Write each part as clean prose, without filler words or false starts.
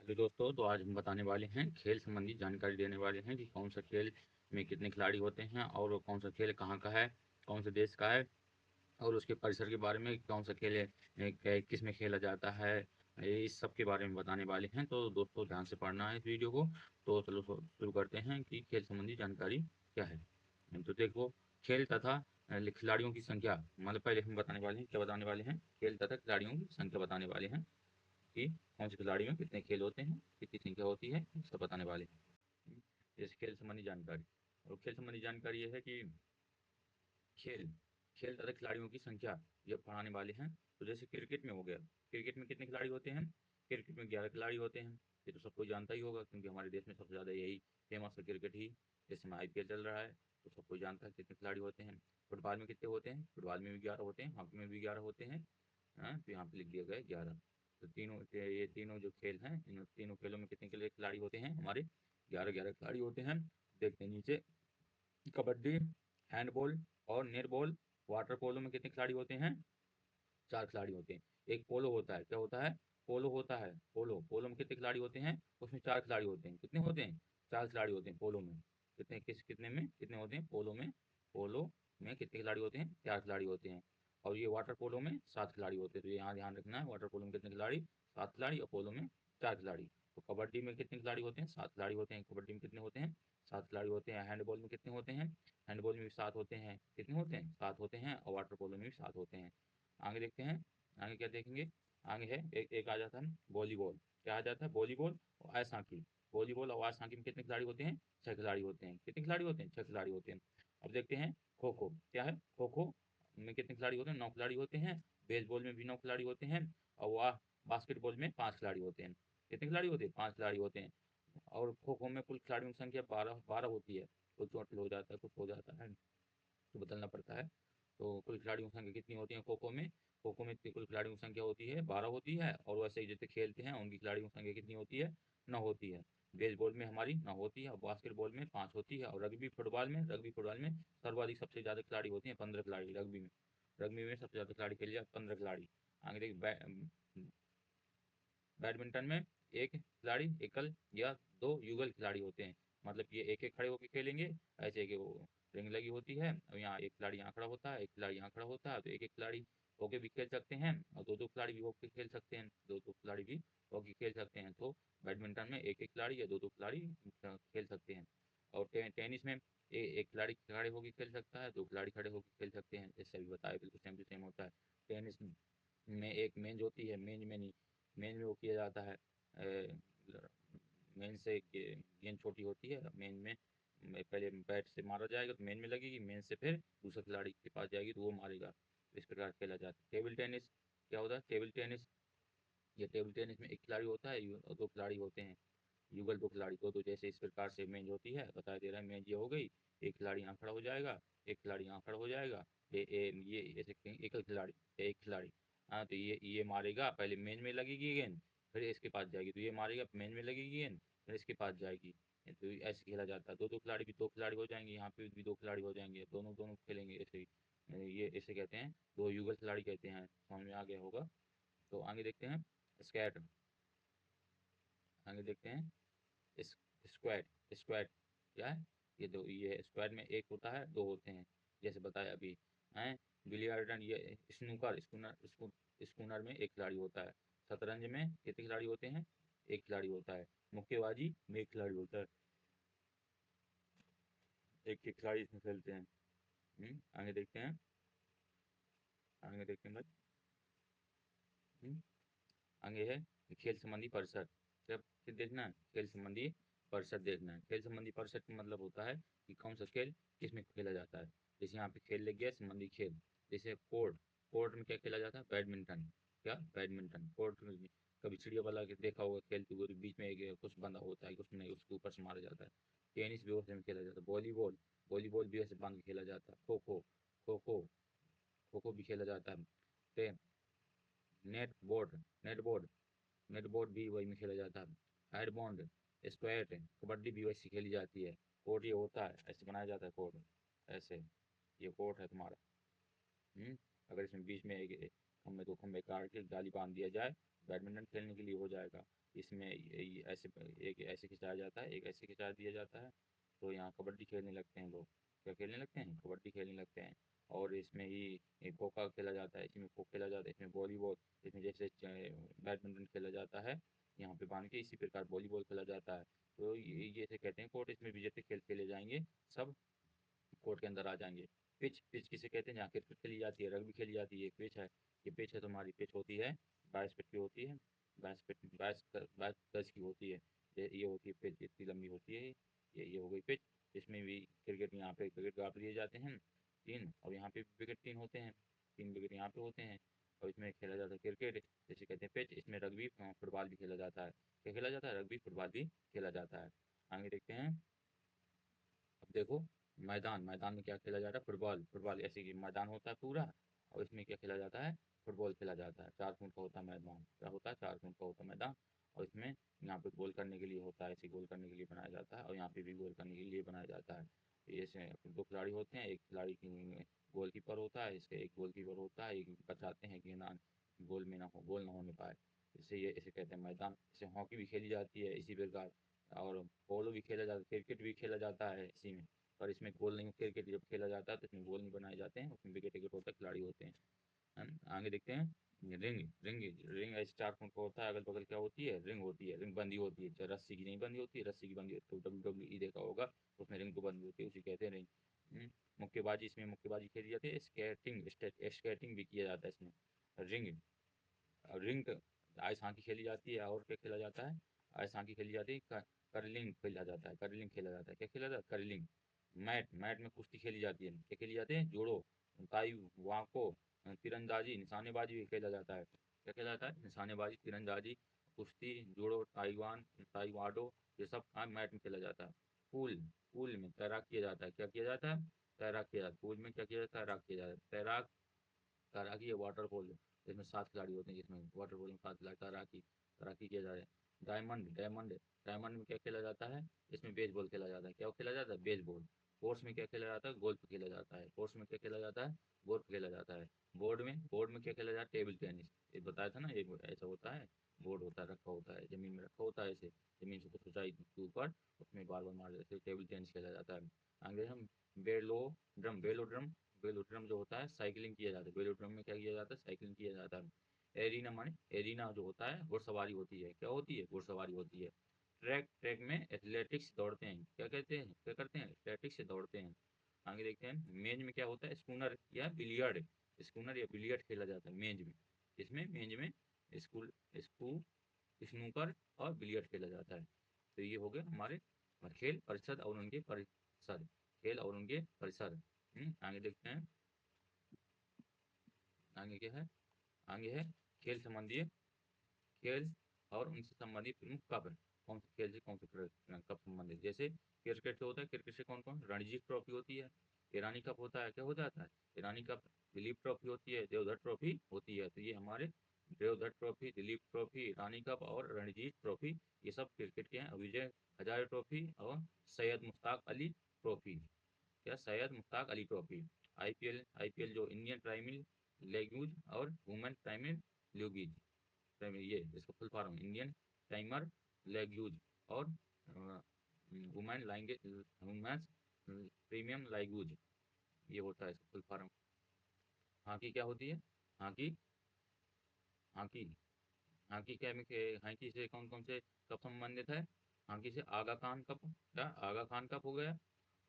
Hello दोस्तों, तो आज हम बताने वाले हैं खेल संबंधी जानकारी देने वाले हैं कि कौन सा खेल में कितने खिलाड़ी होते हैं और वो कौन सा खेल कहाँ का है, कौन से देश का है और उसके परिसर के बारे में कौन सा खेल है, किस में खेला जाता है। इस सब के बारे में बताने वाले हैं। तो दोस्तों ध्यान से पढ़ना है इस वीडियो को। तो चलो शुरू करते हैं कि खेल संबंधी जानकारी क्या है। तो देखो, खेल तथा खिलाड़ियों की संख्या, मतलब पहले हम बताने वाले हैं, क्या बताने वाले हैं, खेल तथा खिलाड़ियों की संख्या बताने वाले हैं कि कौन से खिलाड़ी में कितने खेल होते हैं, कितनी संख्या होती है, सब बताने वाले हैं। जैसे खेल संबंधी जानकारी, और खेल संबंधी जानकारी ये है कि खेल खेल तथा खिलाड़ियों की संख्या ये पढ़ाने वाले हैं। तो जैसे क्रिकेट में हो गया, क्रिकेट में कितने खिलाड़ी होते हैं, क्रिकेट में 11 खिलाड़ी होते हैं। ये तो सबको जानता ही होगा, क्योंकि हमारे देश में सबसे ज़्यादा यही फेमस है, क्रिकेट ही। जैसे में IPL चल रहा है, तो सबको जानता है कितने खिलाड़ी होते हैं। फुटबॉल में कितने होते हैं, फुटबॉल में भी 11 होते हैं, हॉकी में भी 11 होते हैं। हाँ, तो यहाँ पे लिख दिया गया है 11। तो ये तीनों जो खेल हैं, इन तीनों खेलों में कितने खिलाड़ी होते हैं, हमारे 11-11 खिलाड़ी होते हैं। देखते हैं नीचे, कबड्डी, हैंडबॉल और नेटबॉल, वाटर पोलो में कितने खिलाड़ी होते हैं, 4 खिलाड़ी होते हैं। एक पोलो होता है, क्या होता है, पोलो होता है, पोलो पोलो में कितने खिलाड़ी होते हैं, उसमें 4 खिलाड़ी होते हैं। कितने होते हैं, 4 खिलाड़ी होते हैं पोलो में। कितने में कितने होते हैं, पोलो में कितने खिलाड़ी होते हैं, 4 खिलाड़ी होते हैं। और ये वाटर पोलो में 7 खिलाड़ी होते हैं। तो यहाँ ध्यान रखना है, वाटर पोलो में कितने खिलाड़ी, 7 खिलाड़ी, और पोलो में 4 खिलाड़ी। तो कबड्डी में कितने खिलाड़ी होते हैं, 7 खिलाड़ी होते हैं। कबड्डी में कितने होते हैं, 7 खिलाड़ी होते हैं। हैंडबॉल में कितने होते हैं, हैंडबॉल में भी 7 होते हैं। कितने होते हैं, 7 होते हैं। और वाटर पोलो में भी 7 होते हैं। आगे देखते हैं, आगे क्या देखेंगे। आगे है एक आ जाता है वॉलीबॉल। क्या आ जाता है, वॉलीबॉल और आइस हॉकी। वॉलीबॉल और आइस हॉकी में कितने खिलाड़ी होते हैं, 6 खिलाड़ी होते हैं। कितने खिलाड़ी होते हैं, 6 खिलाड़ी होते हैं। अब देखते हैं खो खो, क्या है, खो खो में कितने खिलाड़ी होते हैं, 9 खिलाड़ी होते हैं। बेसबॉल में भी 9 खिलाड़ी होते हैं। और वाह, बास्केटबॉल में 5 खिलाड़ी होते हैं। कितने खिलाड़ी होते हैं, 5 खिलाड़ी होते हैं। और खो खो में कुल खिलाड़ियों की संख्या 12 होती है। कुछ टोटल हो जाता है, कुछ हो जाता है, तो बदलना पड़ता है। तो कुल खिलाड़ियों की संख्या कितनी होती है खो खो में, खो खो में कुल खिलाड़ियों की संख्या होती है 12 होती है। और वैसे ही जैसे खेलते हैं उनकी खिलाड़ियों की संख्या कितनी होती है, 9 होती है। बेसबॉल में हमारी 9 होती है, और बास्केटबॉल में 5 होती है। और रग्बी फुटबॉल में सर्वाधिक सबसे ज़्यादा खिलाड़ी होते हैं, 15 खिलाड़ी। रग्बी में सबसे ज़्यादा खिलाड़ी खेल जाते 15 खिलाड़ी। आगे देखिए, बैडमिंटन में एक खिलाड़ी एकल या 2 युगल खिलाड़ी होते हैं। मतलब ये एक एक खड़े होकर खेलेंगे, ऐसे कि वो रिंग लगी होती है, और यहाँ एक खिलाड़ी यहाँ खड़ा होता है, एक खिलाड़ी यहाँ खड़ा होता है। तो एक एक खिलाड़ी होके भी खेल सकते हैं, और 2-2 खिलाड़ी भी होके खेल सकते हैं, 2-2 खिलाड़ी भी होके खेल सकते हैं। तो बैडमिंटन में एक एक खिलाड़ी या 2-2 खिलाड़ी खेल सकते हैं। और टेनिस में एक खिलाड़ी खड़े होकर खेल सकता है, 2 खिलाड़ी खड़े होकर खेल सकते हैं। जैसे अभी बताया, बिल्कुल सेम टू सेम होता है। टेनिस में एक मेज होती है, मेज में नहीं, मेन में वो किया जाता है, मेन से गेंद छोटी होती है। मेन में पहले बैट से मारा जाएगा तो मेन में लगेगी, मेन से फिर दूसरे खिलाड़ी के पास जाएगी तो वो मारेगा। तो इस प्रकार खेला जाता है। टेबल टेनिस क्या होता है, टेबल टेनिस, ये टेबल टेनिस में एक खिलाड़ी होता है और 2 खिलाड़ी होते हैं। युगल 2 खिलाड़ी, तो जैसे इस प्रकार से मेज होती है, बता दे रहा है, मेज ये हो गई। एक खिलाड़ी यहाँ खड़ा हो जाएगा, एक खिलाड़ी यहाँ खड़ा हो जाएगा। ये ऐसे एकल खिलाड़ी, एक खिलाड़ी। हाँ, तो ये मारेगा, पहले मेज में लगेगी गेंद, फिर इसके पास जाएगी। तो ये मारेगा, मेज में लगेगी गेंद, फिर इसके पास जाएगी। तो ऐसे खेला जाता है। 2-2 खिलाड़ी भी 2 खिलाड़ी हो जाएंगे, यहाँ पे भी 2 खिलाड़ी हो जाएंगे, दोनों दोनों खेलेंगे ऐसे ही। ये इसे कहते हैं 2 युगल खिलाड़ी कहते हैं। समझ में आ गया होगा। तो आगे देखते हैं स्क्वैट, आगे देखते हैं इस स्क्वाड, स्क्वाड क्या है, ये स्क्वाड में एक होता है, 2 होते हैं, जैसे बताया अभी हैं। बिलियर्डन, ये स्कूनर में एक खिलाड़ी होता है। शतरंज में कितने खिलाड़ी होते हैं, एक खिलाड़ी होता है। मुक्केबाजी में एक खिलाड़ी होता है, एक एक खिलाड़ी इसमें खेलते हैं। आगे देखते हैं, आगे देखते हैं भाई। हम्म, आगे है खेल संबंधी परिषद। क्या क्या देखना है, खेल संबंधी परिषद देखना है। खेल संबंधी परिषद का मतलब होता है कि कौन सा खेल किस में खेला जाता है। जैसे यहाँ पे खेल लग गया संबंधी खेल। जैसे कोर्ट, कोर्ट में क्या खेला जाता है, बैडमिंटन। क्या, बैडमिंटन कोर्ट में कभी चिड़िया वाला के देखा होगा, खेलते हुए बीच में एक कुछ बंधा होता है, कुछ नहीं, उसके ऊपर से मारा जाता है। टेनिस भी वैसे में खेला जाता है। वॉलीबॉल, वॉलीबॉल भी वैसे बांध के खेला जाता है। खो खो, खो खो, खो खो भी खेला जाता है। Net board, net board, net board भी वही में खेला जाता है। हेड बॉन्ड, स्क्वैट, कबड्डी भी वैसी खेली जाती है। कोर्ट ये होता है, ऐसे बनाया जाता है कोर्ट, ऐसे। ये कोर्ट है तुम्हारा। हम्म, अगर इसमें बीच में एक खम्भे 2 खम्भे काट के जाली बांध दिया जाए, बैडमिंटन खेलने के लिए हो जाएगा। इसमें ऐसे एक ऐसे खिंचाया जाता है, एक ऐसे खिंचा दिया जाता है। तो यहाँ कबड्डी खेलने लगते हैं लोग, क्या खेलने लगते हैं, कबड्डी खेलने लगते हैं। और इसमें ही खो खो खेला जाता है, इसमें खो खेला जाता है, इसमें वॉलीबॉल, इसमें जैसे बैडमिंटन खेला जाता है यहाँ पे बांध के, इसी प्रकार वॉलीबॉल खेला जाता है। तो ये ऐसे कहते हैं कोर्ट, इसमें भी जैसे खेल खेले जाएंगे सब कोर्ट के अंदर आ जाएंगे। पिच, पिच किसे कहते हैं, जहाँ क्रिकेट खेली जाती है, रग्बी खेली जाती है, पिच है। ये पिच है, तुम्हारी पिच होती है 22 फीट की होती है, 22 फीट, 22 गज की होती है। ये होती है पिच, इतनी लंबी होती है। ये हो गई पिच। इसमें भी क्रिकेट, यहाँ पे क्रिकेट गाप लिए जाते हैं 3, और यहाँ पे विकेट 3 होते हैं, 3 विकेट यहाँ पे होते हैं। और इसमें खेला जाता है क्रिकेट, जैसे कहते हैं पिच। इसमें रग्बी फुटबॉल भी खेला जाता है। क्या खेला जाता है, रग्बी फुटबॉल भी खेला जाता है। आगे देखते हैं। अब देखो, मैदान, मैदान में क्या खेला जा रहा है, फुटबॉल, फुटबॉल ऐसे कि मैदान होता है पूरा, और इसमें क्या खेला जाता है, फुटबॉल खेला जाता है। 4 फुट का होता है मैदान, क्या होता है, 4 फुट का होता है मैदान। और इसमें यहाँ पे गोल करने के लिए होता है, ऐसे गोल करने के लिए बनाया जाता है, और यहाँ पे भी गोल करने के लिए बनाया जाता है। ऐसे 2 खिलाड़ी होते हैं, एक खिलाड़ी की गोलकीपर होता है, इसके एक गोलकीपर होता है, एक बचाते हैं कि ना गोल में ना हो, गोल ना होने पाए। इसे ये इसे कहते हैं मैदान। इसे हॉकी भी खेली जाती है इसी प्रकार, और पोलो भी खेला जाता है, क्रिकेट भी खेला जाता है इसी में। पर इसमें गोल नहीं, क्रिकेट जब खेला जाता है तो इसमें गोल नहीं बनाए जाते हैं, उसमें विकेट विकेट होता है, खिलाड़ी होते हैं। आगे देखते हैं। रिंग, रिंग, रिंग ऐसे 4 फुट का होता है, अगल बगल क्या होती है, रिंग होती है। रिंग बंदी होती है, चाहे रस्सी की नहीं बंदी होती है, रस्सी की बंदी होती है तो WWE देखा होगा, तो उसमें रिंग को बंदी होती है, उसी कहते हैं रिंग। मुक्केबाजी, इसमें मुक्केबाजी खेली जाती है। स्केटिंग, स्केटिंग भी किया जाता है इसमें। रिंग, रिंग आइस हॉकी खेली जाती है। और क्या खेला जाता है, आइस हॉकी खेली जाती है। करलिंग खेला जाता है, करलिंग खेला जाता है, क्या खेला जाता है, करलिंग। मैट, मैट में कुश्ती खेली जाती है, क्या खेली जाती है, जोड़ो, ताई वाको, तीरंदाजी, निशानेबाजी भी खेला जाता है। क्या खेला जाता है, निशानेबाजी, तीरंदाजी, कुश्ती, जोड़ो, ताइवान, ताइवाडो, ये सब काम मैट में खेला जाता है। पूल, पूल में तैराक किया जाता है, क्या किया जाता है, तैराक किया जाता है। पूल में क्या किया जाता है, तैराक किया जाता है। तैराक, तैराकी है वाटर पोलो, जिसमें 7 खिलाड़ी होते हैं, जिसमें वाटर पोलो में 7 खिलाड़ी, तैराकी, तैराकी किया जा रहा है। डायमंड, डायमंड, डायमंड में क्या खेला जाता है, इसमें बेसबॉल खेला जाता है। क्या खेला जाता है, बेसबॉल। स्पोर्ट्स में क्या खेला जाता है, गोल्फ खेला जाता है। स्पोर्ट्स में क्या खेला जाता है, गोल्फ खेला जाता है। बोर्ड में क्या खेला जाता है, टेबल टेनिस। ये बताया था ना, ये ऐसा होता है, बोर्ड होता है, रखा होता है जमीन में, रखा होता है ऐसे, जमीन से कुछ ऊंचाई के ऊपर, उसमें बार बार मार देते, टेबल टेनिस खेला जाता है। आगे हम बेलो ड्रम, बेलो ड्रम, वेलोड्रम जो होता है, साइकिलिंग किया जाता है। वेलोड्रम में क्या किया जाता है, साइकिलिंग किया जाता है। एरिना माने, एरिना जो होता है घुड़सवारी होती है, क्या होती है, घुड़सवारी होती है। ट्रैक, ट्रैक में एथलेटिक्स दौड़ते हैं, क्या कहते हैं, क्या करते हैं, एथलेटिक्स से दौड़ते हैं। आगे देखते हैं। मेज में क्या होता है, स्कूनर या बिलियर्ड, स्कूनर या बिलियर्ड खेला जाता है मेज में। इसमें मेज में स्कूल, स्कू स्नूकर और बिलियर्ड खेला जाता है। तो ये हो गए हमारे खेल परिषद और उनके परिसर, खेल और उनके परिसर। आगे देखते हैं। आगे क्या है, आगे है खेल संबंधी, खेल और उनसे संबंधित प्रमुख कप। कौन से खेल से कौन से कप संबंधित, जैसे क्रिकेट से होता है, क्रिकेट से कौन कौन, रणजी ट्रॉफी होती है, ईरानी कप होता है, क्या हो जाता है, ईरानी कप। दिलीप ट्रॉफी होती है, देवधर ट्रॉफी होती है। तो ये हमारे देवधर ट्रॉफी, दिलीप ट्रॉफी, ईरानी कप और रणजी ट्रॉफी, ये सब क्रिकेट के हैं। विजय हजारे ट्रॉफी और सैयद मुश्ताक अली ट्रॉफी, क्या, Syed Mushtaq Ali trophy. IPL, IPL जो इंडियन प्रीमियर लीग और वुमेन प्रीमियर लीग, ये इसका full form, Indian timer league और वुमेन लाइंगे, वुमेन्स प्रीमियम लीग, ये होता है इसका फुल फॉर्म। हॉकी क्या होती है, हॉकी, हॉकी, हॉकी क्या में हॉकी से कौन कौन से कप संबंधित है, हॉकी से आगा खान कप, क्या, आगा खान कप हो गया,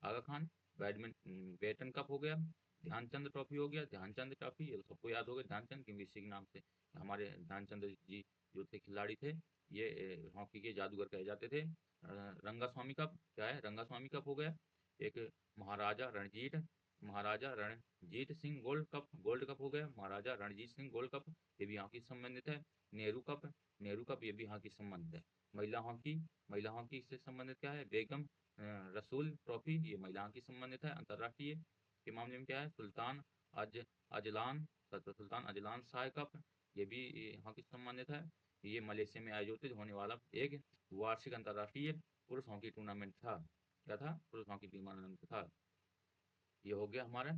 आगा खान। बैडमिंटन, बैटन कप हो गया। ध्यानचंद ट्रॉफी हो गया, ध्यानचंद ट्रॉफी, ये तो सबको याद हो गया ध्यानचंद, क्योंकि इसी के नाम से हमारे ध्यानचंद जी जो थे खिलाड़ी थे, ये हॉकी के जादूगर कहे जाते थे। रंगास्वामी कप, क्या है, रंगास्वामी कप हो गया। एक Maharaja Ranjit, Maharaja Ranjit Singh gold cup, gold cup हो गया, महाराजा रणजीत सिंह गोल्ड कप, ये भी हॉकी से संबंधित है। नेहरू कप, नेहरू कप, ये भी हॉकी से संबंधित है। महिला हॉकी, महिला हॉकी से संबंधित क्या है, बेगम रसूल ट्रॉफी, ये महिलाओं की संबंधित है। अंतर्राष्ट्रीय के मामले में क्या है, सुल्तान अज Azlan, Sultan Azlan Shah Cup, ये भी हॉकी से संबंधित है। ये मलेशिया में आयोजित होने वाला एक वार्षिक अंतर्राष्ट्रीय पुरुष हॉकी टूर्नामेंट था, क्या था, पुरुष हॉकी टूर्नामेंट था। ये हो गया हमारा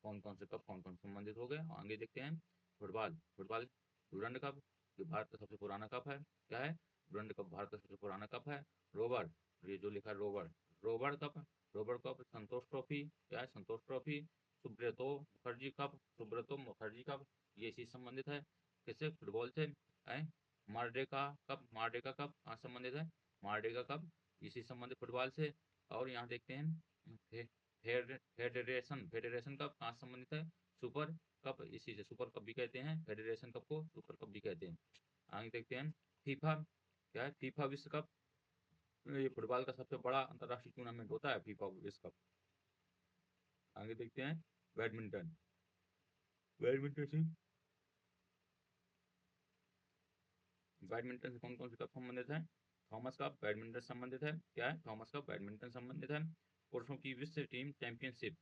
कौन कौन से कप, कौन कौन संबंधित हो गए। आगे देखते हैं। फुटबॉल, फुटबॉल डुरंड कप, जो भारत का सबसे पुराना कप है, क्या है, डुरंड कप भारत का सबसे पुराना कप है। रोबर, ये जो लिखा है रोबर, रोबर कप, रोबर कप, संतोष ट्रॉफी, क्या है, Santosh Trophy, Subroto Mukherjee Cup, Subroto Mukherjee Cup, ये इसी से संबंधित है, किससे, फुटबॉल से है। मारडेका कप, मारडेका कप कहाँ से संबंधित है, मारडेका कप इसी से संबंधित फुटबॉल से। और यहाँ देखते हैं फेडरेशन, फेडरेशन कप कहाँ से संबंधित है, सुपर कप, इसी से सुपर कप भी कहते हैं, फेडरेशन कप को सुपर कप भी कहते हैं। आगे देखते हैं फीफा, क्या है, फीफा विश्व कप, ये फुटबॉल का सबसे बड़ा अंतर्राष्ट्रीय टूर्नामेंट होता है फीफा विश्व कप। आगे देखते हैं बैडमिंटन, बैडमिंटन से, बैडमिंटन से कौन कौन से कप संबंधित है, थॉमस कप बैडमिंटन संबंधित है, क्या है, थॉमस कप बैडमिंटन संबंधित है। पुरुषों की विश्व टीम चैंपियनशिप,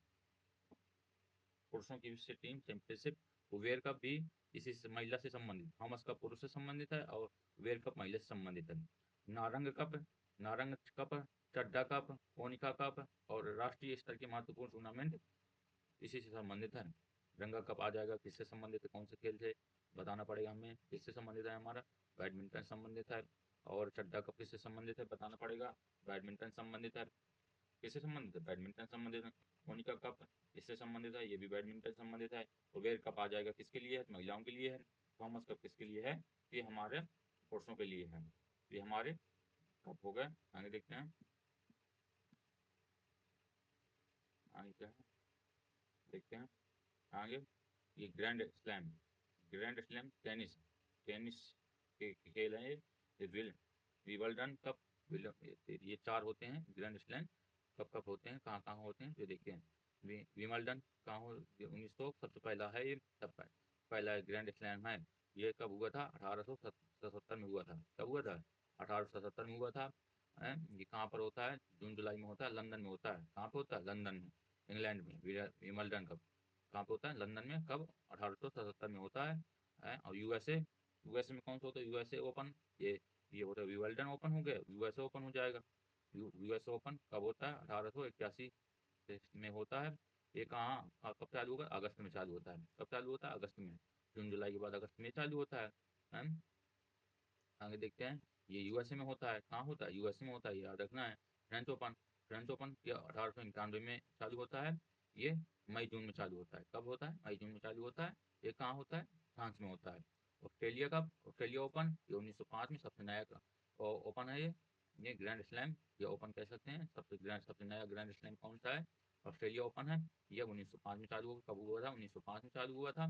पुरुषों की विश्व टीम चैंपियनशिप, उबेर कप भी इसी से महिला से संबंधित, थॉमस कप पुरुष से संबंधित है और उबेर कप महिला से संबंधित है। नारंग कप, नारंग कप, चड्डा कप, कोनिका कप और राष्ट्रीय स्तर के महत्वपूर्ण टूर्नामेंट इसी से संबंधित है। रंगा कप आ जाएगा, किससे संबंधित है, कौन से खेल से बताना पड़ेगा हमें, किससे संबंधित है हमारा, बैडमिंटन संबंधित है। और चड्डा कप किससे संबंधित है बताना पड़ेगा, बैडमिंटन संबंधित है, किससे संबंधित है, बैडमिंटन संबंधित है। मोनिका कप इससे संबंधित है, ये भी बैडमिंटन संबंधित है। उबेर कप आ जाएगा, किसके लिए है, महिलाओं के लिए है। थॉमस कप किसके लिए है, ये हमारे पुरुषों के लिए है। ये हमारे कप हो गए। आगे देखते हैं, आगे क्या है, देखते हैं आगे। ये grand slam, grand slam tennis, tennis के खेल हैं ये विंबलडन कप, ये चार होते हैं ग्रैंड स्लैम, कब कब होते हैं, कहाँ कहाँ होते हैं, जो देखते हैं। विंबलडन कहाँ हो, 1900 सबसे पहला है ये, सब पहला ग्रैंड स्लैम है। ये कब हुआ था, 1877 में हुआ था, कब हुआ था, 1877 में हुआ था। ये कहाँ पर होता है, जून जुलाई में होता है, लंदन में होता है, कहाँ पे होता है, लंदन में, इंग्लैंड में। विंबलडन कप कहाँ पे होता है, लंदन में, कब, 1877 में होता है। और यूएसए, यूएसए में कौन सा होता है, यूएसए ओपन, ये होता है विंबलडन ओपन हो गया, यूएसए ओपन हो जाएगा। यूएसए ओपन कब होता है, 1881 में होता है। ये कहाँ कब चालू होगा, अगस्त में चालू होता है, कब चालू होता है, अगस्त में, जून जुलाई के बाद अगस्त में चालू होता है। आगे देखते हैं, ये यूएसए में होता है, कहाँ होता है, यूएसए में होता है, याद रखना है। फ्रेंच ओपन, फ्रेंच ओपन ये 1891 में चालू होता है। ये मई जून में चालू होता है, कब होता है, मई जून में चालू होता है। ये कहाँ होता है, फ्रांस में होता है। ऑस्ट्रेलिया कप, ऑस्ट्रेलिया ओपन, ये 1905 में सबसे नया ओपन है ये ग्रैंड स्लैम, ये ओपन कह सकते हैं, सबसे नया ग्रैंड स्लैम कौन सा है, ऑस्ट्रेलिया ओपन है। ये 1905 में चालू हुआ, कब हुआ था, 1905 में चालू हुआ था।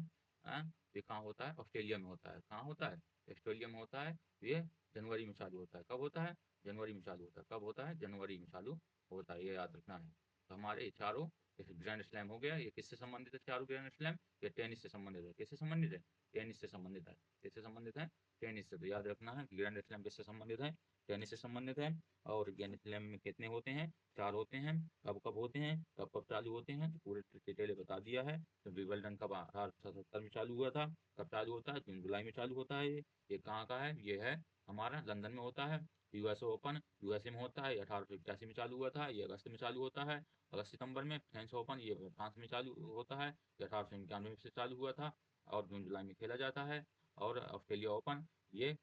ये कहाँ होता है, ऑस्ट्रेलिया में होता है, कहाँ होता है, ऑस्ट्रेलिया में होता है। ये जनवरी में चालू होता है, कब होता है, जनवरी में चालू होता है, कब होता है, जनवरी में चालू होता है, ये याद रखना है। तो हमारे ये चारों ग्रैंड स्लैम हो गया। ये किससे संबंधित है, चारों ग्रैंड स्लैम, ये टेनिस से संबंधित है, किससे संबंधित है, टेनिस से संबंधित है, किससे संबंधित है, टेनिस से। तो याद रखना है ग्रैंड स्लैम किससे संबंधित है, टेनिस से संबंधित है। और ग्रैंड स्लैम में कितने होते हैं, चार होते हैं, कब कब होते हैं, कब कब चालू होते हैं, तो पूरे डिटेल बता दिया है। तो विंबलडन कब 1877 में चालू हुआ था, कब चालू होता है, जून जुलाई में चालू होता है। ये कहाँ का है, ये है हमारा लंदन में होता है। यूएसए ओपन यूएसए में होता है, ये 1881 में चालू हुआ था, ये अगस्त में चालू होता है, अगस्त सितंबर में। फ्रेंच ओपन ये फ्रांस में चालू होता है, ये 1891 से चालू हुआ था और जून जुलाई में खेला जाता है। और ऑस्ट्रेलिया ओपन ये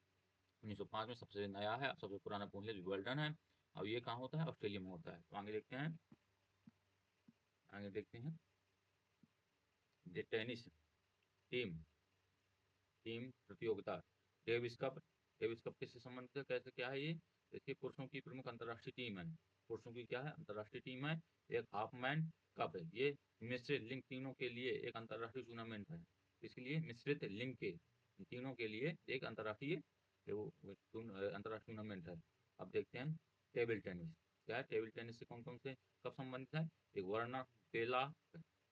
1905 में सबसे नया है, सबसे पुराना पूंछ विंबलडन है। और ये कहाँ होता है, ऑस्ट्रेलिया में होता है। तो आगे देखते हैं, आगे देखते हैं ये टेनिस टीम, टीम प्रतियोगिता, डेविस कप, डेविस कप किससे संबंधित है, कैसे क्या है ये, देखिए पुरुषों की प्रमुख अंतर्राष्ट्रीय टीम है, पुरुषों की क्या है, अंतर्राष्ट्रीय टीम है। एक हाफमैन कप है, ये मिश्रित लिंग तीनों के लिए एक अंतर्राष्ट्रीय टूर्नामेंट है। इसके लिए मिश्रित लिंग के तीनों के लिए एक अंतर्राष्ट्रीय अंतर्राष्ट्रीय टूर्नामेंट है। अब देखते हैं टेबल टेनिस, क्या है, टेबल टेनिस से कौन कौन से कप संबंधित है, एक वर्ना बेला,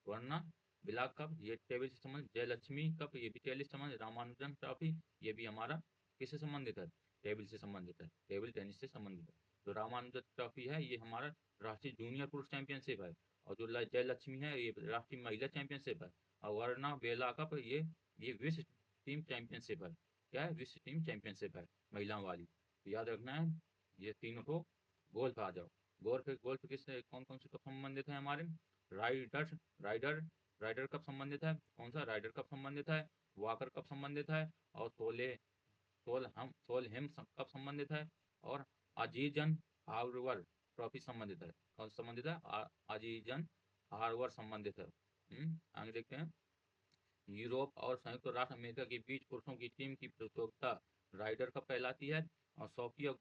वर्ना बिलाक कप, ये टेबल से संबंधित, जयलक्ष्मी कप, ये भी टेबल से संबंधित, रामानुजन ट्रॉफी, ये भी हमारा किससे संबंधित है, टेबल से संबंधित है, टेबल टेनिस से संबंधित है। जो रामानुजन ट्रॉफी है ये हमारा राष्ट्रीय जूनियर पुरुष चैंपियनशिप है। और जो जयलक्ष्मी है ये राष्ट्रीय महिला चैंपियनशिप है। और वर्ना बेला कप ये विश्व टीम चैंपियनशिप है, क्या है, विश्व टीम चैंपियनशिप है महिलाओं वाली। तो याद रखना है ये तीनों को। गोल्फ आ जाओ, गोल्फ, गोल्फ किससे कौन कौन से कप संबंधित है हमारे, राइडर, राइडर, राइडर कप संबंधित है, कौन सा, राइडर कप संबंधित है। वॉकर कप संबंधित है, और सोलहेम कप संबंधित है, और अजीजन हार्वर ट्रॉफी संबंधित है। कौन संबंधित है? अजीजन हार्वर संबंधित है। आगे देखते हैं। यूरोप और संयुक्त राष्ट्र अमेरिका के बीच पुरुषों की टीम की प्रतियोगिता राइडर कप कहलाती है, और शौकिया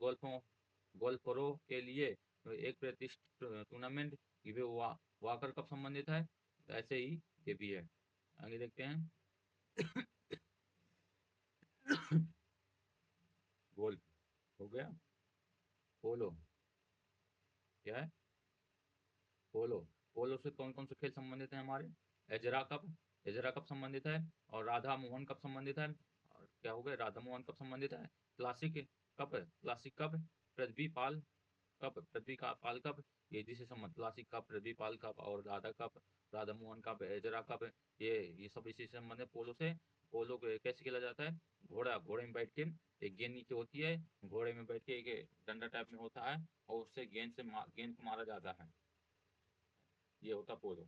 गोल्फरों के लिए एक प्रतिष्ठित टूर्नामेंट ये वॉकर कप संबंधित है। ऐसे ही ये भी है। आगे देखते हैं। गोल्फ हो गया। पोलो क्या है? पोलो। पोलो से कौन कौन से खेल संबंधित हैं हमारे? एजरा कप, एजरा कप संबंधित है, और राधा मोहन कप संबंधित है। और क्या हो गया? राधा मोहन कप संबंधित है। क्लासिक कप, क्लासिक कप, पृथ्वी पाल कप, पृथ्वी का पाल कप, ये जिसे संबंध क्लासिक कप, पृथ्वी पाल कप और Radha cup, Radha Mohan cup, Ezra cup, ये सब इसी से संबंधित पोलो से। पोलो को कैसे खेला जाता है? घोड़े में बैठ के, एक गेंद नीचे होती है, घोड़े में बैठ के एक डंडा टाइप में होता है, और उससे गेंद को मारा जाता है। ये होता पोलो।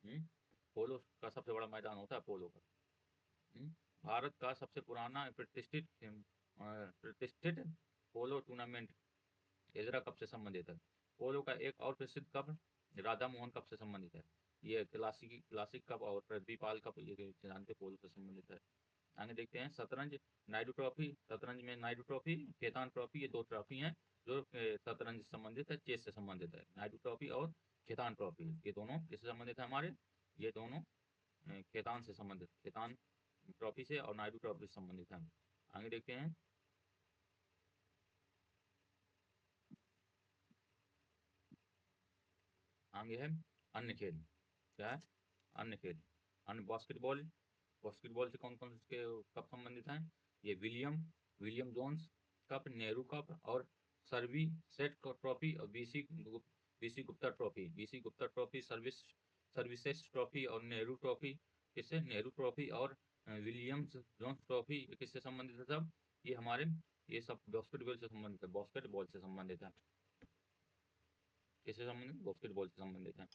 हम्म पोलो का सबसे बड़ा मैदान होता है पोलो का। हम्म, भारत का सबसे पुराना प्रतिष्ठित पोलो टूर्नामेंट एजरा कप से संबंधित है। पोलो का एक और प्रसिद्ध कप राधा मोहन कप से संबंधित है। ये क्लासिक कप और पृथ्वी पाल कप ये जानते पोलो से संबंधित है। आगे देखते हैं। शतरंज नायडू ट्रॉफी, शतरंज में नायडू ट्रॉफी, खेतान ट्रॉफी, ये दो ट्रॉफी हैं जो शतरंज से संबंधित है, चेस से संबंधित है। नायडू ट्रॉफी और खेतान ट्रॉफी, ये दोनों किससे संबंधित है हमारे? ये दोनों खेतान से संबंधित, खेतान ट्रॉफी से और नायडू ट्रॉफी से संबंधित है। आगे देखते हैं। आगे है अन्य खेल। क्या है? अन्य खेल। अन्य बास्केटबॉल, बास्केटबॉल से कौन कौन से कप संबंधित हैं? ये William Jones cup, Nehru cup, और सर्वी सेट ट्रॉफी, और B C Gupta trophy, B C Gupta trophy, services trophy, और नेहरू ट्रॉफी। किससे? नेहरू ट्रॉफी और विलियम्स जोन्स ट्रॉफी किससे संबंधित है सब? ये हमारे, ये सब बास्केटबॉल से संबंधित है, बास्केटबॉल से संबंधित है। किससे संबंधित? बास्केटबॉल से संबंधित है।